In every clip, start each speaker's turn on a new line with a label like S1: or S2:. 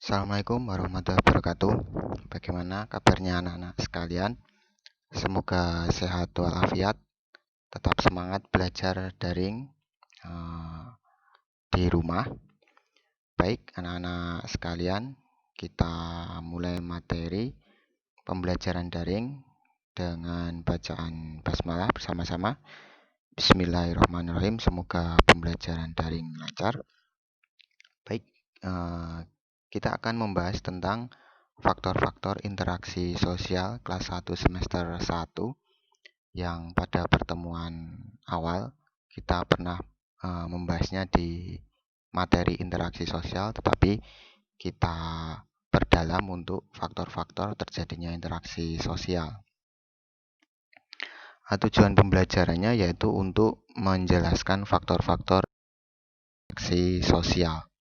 S1: Assalamualaikum warahmatullahi wabarakatuh. Bagaimana kabarnya anak-anak sekalian? Semoga sehat walafiat, tetap semangat belajar daring eh, di rumah. Baik, anak-anak sekalian, kita mulai materi pembelajaran daring dengan bacaan basmalah bersama-sama. Bismillahirrahmanirrahim. Semoga pembelajaran daring lancar. Baik, kita akan membahas tentang faktor-faktor interaksi sosial kelas 1 semester 1 yang pada pertemuan awal kita pernah membahasnya di materi interaksi sosial, tetapi kita perdalam untuk faktor-faktor terjadinya interaksi sosial. Tujuan pembelajarannya yaitu untuk menjelaskan faktor-faktor interaksi sosial.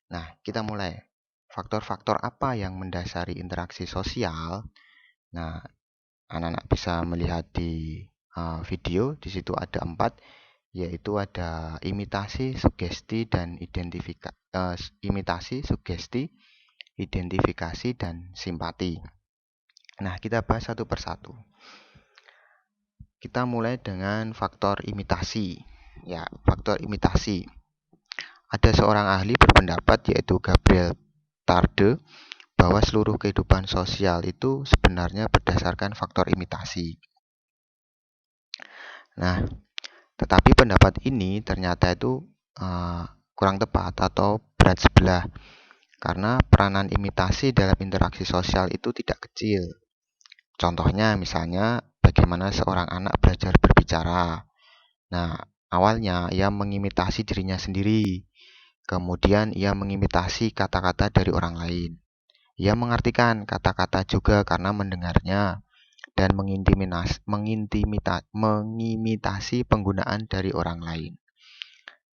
S1: Nah, kita mulai. Faktor-faktor apa yang mendasari interaksi sosial? Nah, anak-anak bisa melihat di video. Di situ ada 4, yaitu ada imitasi, sugesti, dan identifikasi, dan simpati. Nah, kita bahas satu persatu. Kita mulai dengan faktor imitasi. Ya, faktor imitasi. Ada seorang ahli berpendapat, yaitu Gabriel Tarde, bahwa seluruh kehidupan sosial itu sebenarnya berdasarkan faktor imitasi. Nah, tetapi pendapat ini ternyata itu kurang tepat atau berat sebelah, karena peranan imitasi dalam interaksi sosial itu tidak kecil. Contohnya misalnya bagaimana seorang anak belajar berbicara. Nah, awalnya ia mengimitasi dirinya sendiri, kemudian ia mengimitasi kata-kata dari orang lain. Ia mengartikan kata-kata juga karena mendengarnya dan mengimitasi penggunaan dari orang lain.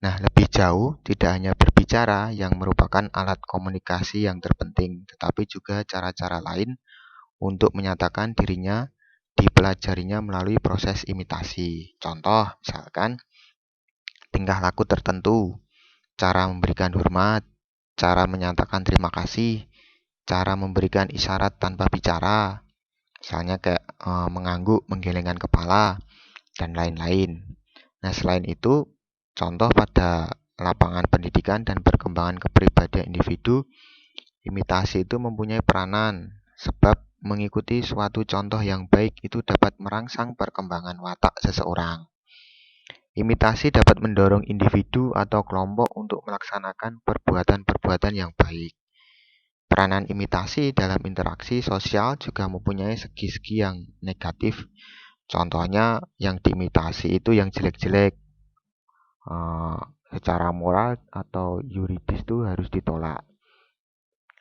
S1: Nah, lebih jauh, tidak hanya berbicara yang merupakan alat komunikasi yang terpenting, tetapi juga cara-cara lain untuk menyatakan dirinya dipelajarinya melalui proses imitasi. Contoh, misalkan tingkah laku tertentu, cara memberikan hormat, cara menyatakan terima kasih, cara memberikan isyarat tanpa bicara, misalnya kayak mengangguk, menggelengkan kepala, dan lain-lain. Nah, selain itu, contoh pada lapangan pendidikan dan perkembangan kepribadian individu, imitasi itu mempunyai peranan, sebab mengikuti suatu contoh yang baik itu dapat merangsang perkembangan watak seseorang. Imitasi dapat mendorong individu atau kelompok untuk melaksanakan perbuatan-perbuatan yang baik. Peranan imitasi dalam interaksi sosial juga mempunyai segi-segi yang negatif. Contohnya yang diimitasi itu yang jelek-jelek, secara moral atau yuridis itu harus ditolak.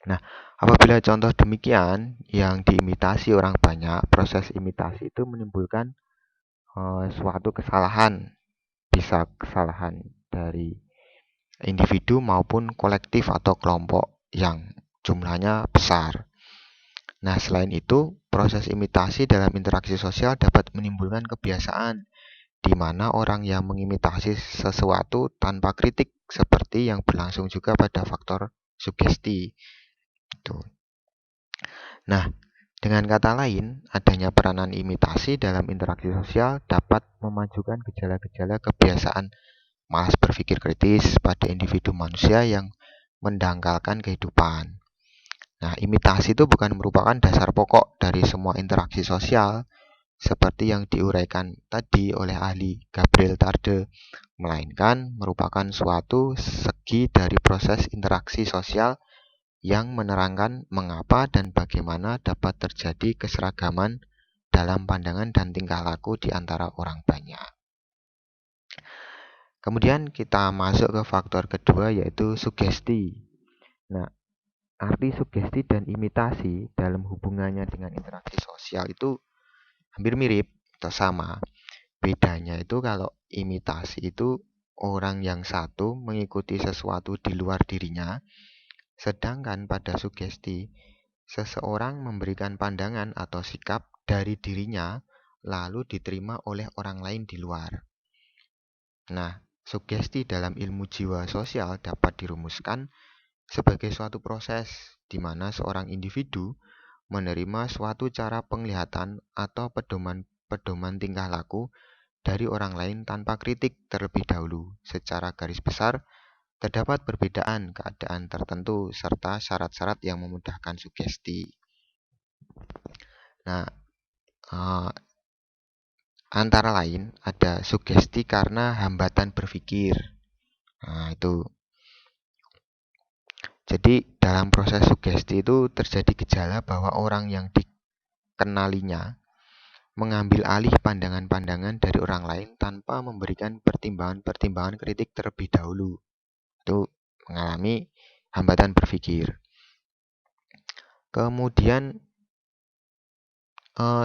S1: Nah, apabila contoh demikian yang diimitasi orang banyak, proses imitasi itu menimbulkan suatu kesalahan, bisa kesalahan dari individu maupun kolektif atau kelompok yang jumlahnya besar. Nah, selain itu, proses imitasi dalam interaksi sosial dapat menimbulkan kebiasaan di mana orang yang mengimitasi sesuatu tanpa kritik, seperti yang berlangsung juga pada faktor sugesti. Nah, dengan kata lain, adanya peranan imitasi dalam interaksi sosial dapat memajukan gejala-gejala kebiasaan malas berpikir kritis pada individu manusia yang mendangkalkan kehidupan. Nah, imitasi itu bukan merupakan dasar pokok dari semua interaksi sosial, seperti yang diuraikan tadi oleh ahli Gabriel Tarde, melainkan merupakan suatu segi dari proses interaksi sosial yang menerangkan mengapa dan bagaimana dapat terjadi keseragaman dalam pandangan dan tingkah laku di antara orang banyak. Kemudian kita masuk ke faktor kedua, yaitu sugesti. Nah, arti sugesti dan imitasi dalam hubungannya dengan interaksi sosial itu hampir mirip atau sama. Bedanya itu kalau imitasi itu orang yang satu mengikuti sesuatu di luar dirinya, sedangkan pada sugesti seseorang memberikan pandangan atau sikap dari dirinya lalu diterima oleh orang lain di luar. Nah, sugesti dalam ilmu jiwa sosial dapat dirumuskan sebagai suatu proses di mana seorang individu menerima suatu cara penglihatan atau pedoman tingkah laku dari orang lain tanpa kritik terlebih dahulu. Secara garis besar, terdapat perbedaan keadaan tertentu serta syarat-syarat yang memudahkan sugesti. Nah, antara lain ada sugesti karena hambatan berpikir. Nah, itu. Jadi, dalam proses sugesti itu terjadi gejala bahwa orang yang dikenalinya mengambil alih pandangan-pandangan dari orang lain tanpa memberikan pertimbangan-pertimbangan kritik terlebih dahulu. Itu mengalami hambatan berpikir. Kemudian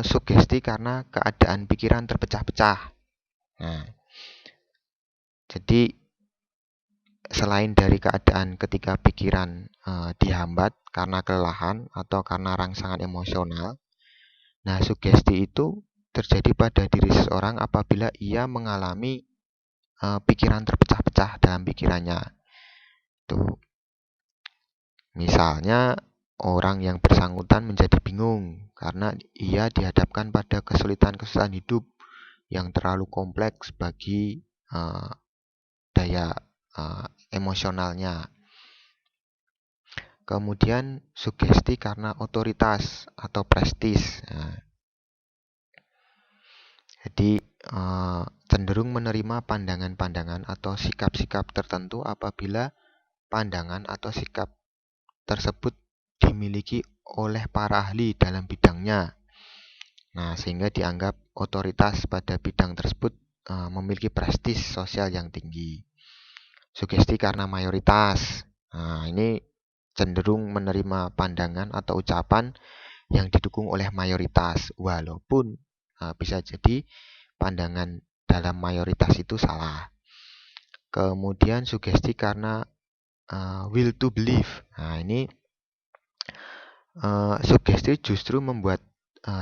S1: sugesti karena keadaan pikiran terpecah-pecah. Nah, jadi selain dari keadaan ketika pikiran dihambat karena kelelahan atau karena rangsangan emosional, nah sugesti itu terjadi pada diri seseorang apabila ia mengalami pikiran terpecah-pecah dalam pikirannya. Tuh. Misalnya orang yang bersangkutan menjadi bingung karena ia dihadapkan pada kesulitan-kesulitan hidup yang terlalu kompleks bagi daya emosionalnya. Kemudian sugesti karena otoritas atau prestis. Nah, jadi cenderung menerima pandangan-pandangan atau sikap-sikap tertentu apabila pandangan atau sikap tersebut dimiliki oleh para ahli dalam bidangnya. Nah, sehingga dianggap otoritas pada bidang tersebut memiliki prestis sosial yang tinggi. Sugesti karena mayoritas. Nah, ini cenderung menerima pandangan atau ucapan yang didukung oleh mayoritas, walaupun bisa jadi pandangan dalam mayoritas itu salah. Kemudian sugesti karena will to believe. Nah, ini sugesti justru membuat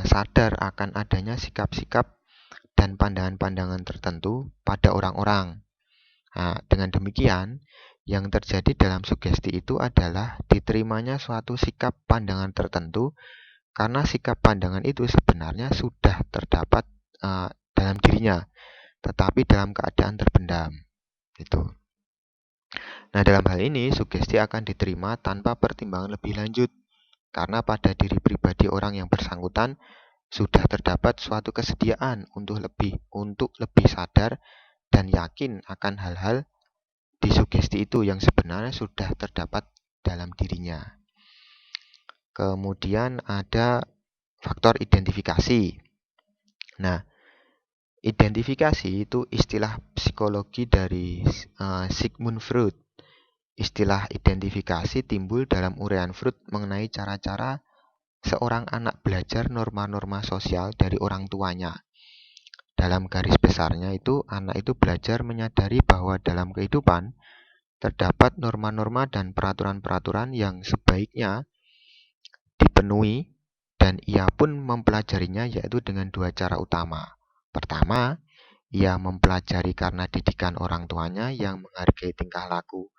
S1: sadar akan adanya sikap-sikap dan pandangan-pandangan tertentu pada orang-orang. Nah, dengan demikian, yang terjadi dalam sugesti itu adalah diterimanya suatu sikap pandangan tertentu karena sikap pandangan itu sebenarnya sudah terdapat dalam dirinya, tetapi dalam keadaan terpendam. Itu. Nah, dalam hal ini sugesti akan diterima tanpa pertimbangan lebih lanjut karena pada diri pribadi orang yang bersangkutan sudah terdapat suatu kesediaan untuk lebih sadar dan yakin akan hal-hal di sugesti itu yang sebenarnya sudah terdapat dalam dirinya. Kemudian ada faktor identifikasi. Nah, identifikasi itu istilah psikologi dari Sigmund Freud. Istilah identifikasi timbul dalam uraian Freud mengenai cara-cara seorang anak belajar norma-norma sosial dari orang tuanya. Dalam garis besarnya itu, anak itu belajar menyadari bahwa dalam kehidupan terdapat norma-norma dan peraturan-peraturan yang sebaiknya dipenuhi dan ia pun mempelajarinya yaitu dengan dua cara utama. Pertama, ia mempelajari karena didikan orang tuanya yang menghargai tingkah laku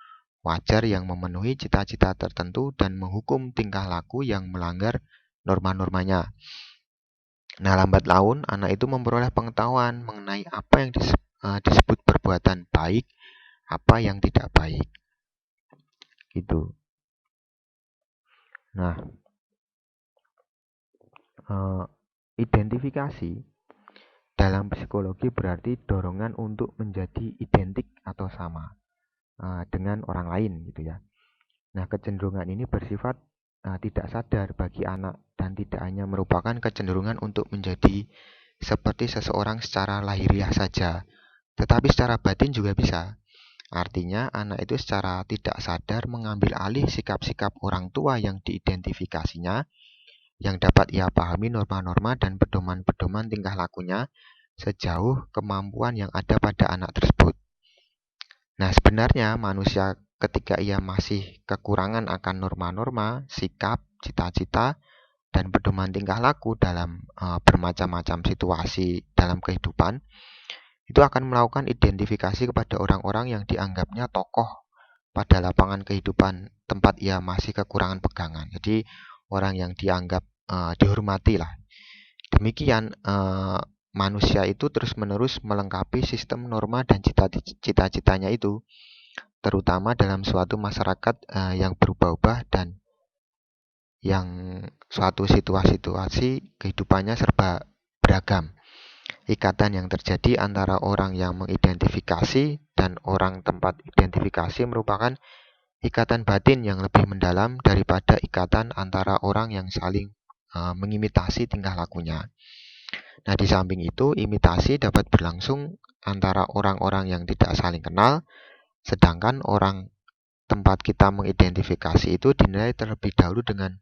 S1: wajar yang memenuhi cita-cita tertentu dan menghukum tingkah laku yang melanggar norma-normanya. Nah, lambat laun anak itu memperoleh pengetahuan mengenai apa yang disebut perbuatan baik, apa yang tidak baik. Gitu. Nah, identifikasi dalam psikologi berarti dorongan untuk menjadi identik atau sama dengan orang lain gitu ya. Nah, kecenderungan ini bersifat tidak sadar bagi anak dan tidak hanya merupakan kecenderungan untuk menjadi seperti seseorang secara lahiriah saja, tetapi secara batin juga bisa. Artinya, anak itu secara tidak sadar mengambil alih sikap-sikap orang tua yang diidentifikasinya, yang dapat ia pahami norma-norma dan pedoman-pedoman tingkah lakunya sejauh kemampuan yang ada pada anak tersebut. Nah, sebenarnya manusia ketika ia masih kekurangan akan norma-norma, sikap, cita-cita, dan pedoman tingkah laku dalam bermacam-macam situasi dalam kehidupan, itu akan melakukan identifikasi kepada orang-orang yang dianggapnya tokoh pada lapangan kehidupan tempat ia masih kekurangan pegangan. Jadi orang yang dianggap dihormati lah. Demikian manusia itu terus-menerus melengkapi sistem norma dan cita-citanya itu, terutama dalam suatu masyarakat yang berubah-ubah dan yang suatu situasi kehidupannya serba beragam. Ikatan yang terjadi antara orang yang mengidentifikasi dan orang tempat identifikasi merupakan ikatan batin yang lebih mendalam daripada ikatan antara orang yang saling mengimitasi tingkah lakunya. Nah, di samping itu, imitasi dapat berlangsung antara orang-orang yang tidak saling kenal, sedangkan orang tempat kita mengidentifikasi itu dinilai terlebih dahulu dengan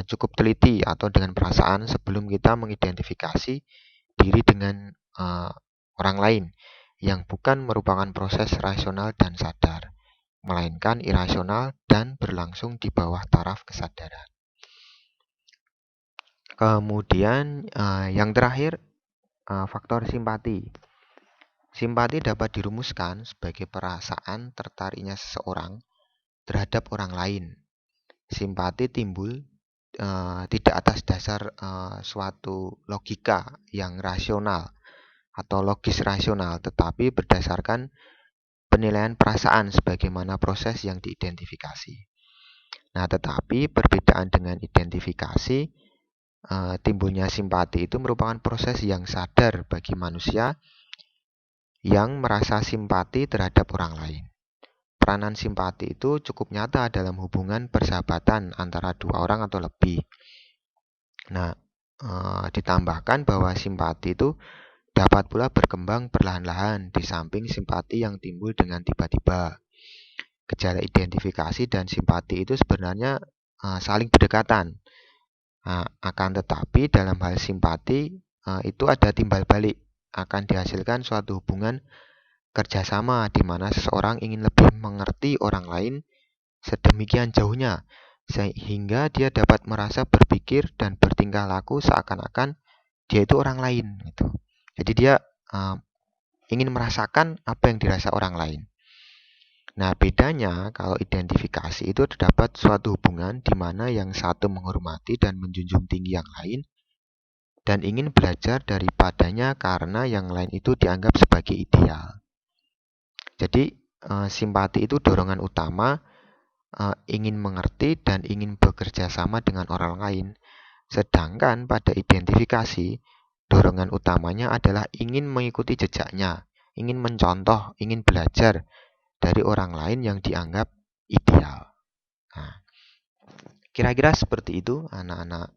S1: cukup teliti atau dengan perasaan sebelum kita mengidentifikasi diri dengan orang lain yang bukan merupakan proses rasional dan sadar, melainkan irasional dan berlangsung di bawah taraf kesadaran. Kemudian yang terakhir, faktor simpati. Simpati dapat dirumuskan sebagai perasaan tertariknya seseorang terhadap orang lain. Simpati timbul tidak atas dasar suatu logika yang rasional atau logis rasional, tetapi berdasarkan penilaian perasaan sebagaimana proses yang diidentifikasi. Nah, tetapi perbedaan dengan identifikasi, timbulnya simpati itu merupakan proses yang sadar bagi manusia yang merasa simpati terhadap orang lain. Peranan simpati itu cukup nyata dalam hubungan persahabatan antara dua orang atau lebih. Nah, ditambahkan bahwa simpati itu dapat pula berkembang perlahan-lahan di samping simpati yang timbul dengan tiba-tiba. Gejala identifikasi dan simpati itu sebenarnya saling berdekatan. Akan tetapi dalam hal simpati itu ada timbal balik, akan dihasilkan suatu hubungan kerjasama di mana seseorang ingin lebih mengerti orang lain sedemikian jauhnya sehingga dia dapat merasa berpikir dan bertingkah laku seakan-akan dia itu orang lain gitu. Jadi dia ingin merasakan apa yang dirasa orang lain. Nah, bedanya kalau identifikasi itu terdapat suatu hubungan di mana yang satu menghormati dan menjunjung tinggi yang lain dan ingin belajar daripadanya karena yang lain itu dianggap sebagai ideal. Jadi simpati itu dorongan utama, ingin mengerti dan ingin bekerja sama dengan orang lain. Sedangkan pada identifikasi, dorongan utamanya adalah ingin mengikuti jejaknya, ingin mencontoh, ingin belajar dari orang lain yang dianggap ideal. Nah, kira-kira seperti itu anak-anak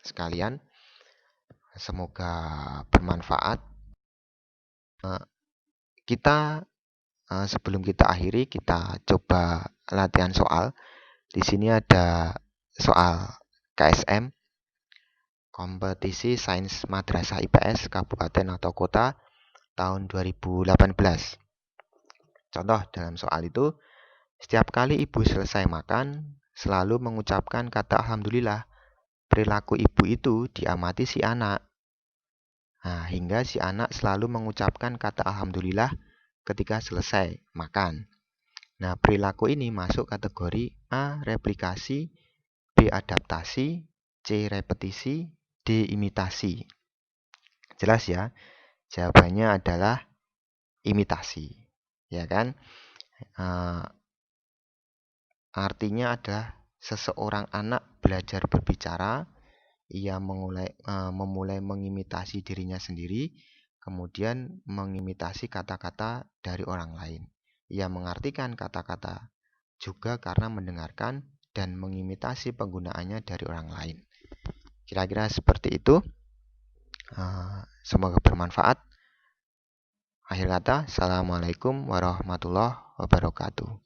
S1: sekalian. Semoga bermanfaat. Kita sebelum kita akhiri, kita coba latihan soal. Di sini ada soal KSM, kompetisi sains madrasah IPS kabupaten atau kota tahun 2018. Contoh dalam soal itu, setiap kali ibu selesai makan, selalu mengucapkan kata alhamdulillah. Perilaku ibu itu diamati si anak. Nah, hingga si anak selalu mengucapkan kata alhamdulillah ketika selesai makan. Nah, perilaku ini masuk kategori A. Replikasi, B. Adaptasi, C. Repetisi, D. Imitasi. Jelas ya? Jawabannya adalah imitasi. Ya kan? Artinya adalah seseorang anak belajar berbicara, ia memulai mengimitasi dirinya sendiri, kemudian mengimitasi kata-kata dari orang lain. Ia mengartikan kata-kata juga karena mendengarkan dan mengimitasi penggunaannya dari orang lain. Kira-kira seperti itu. Semoga bermanfaat. Akhir kata, Assalamualaikum warahmatullahi wabarakatuh.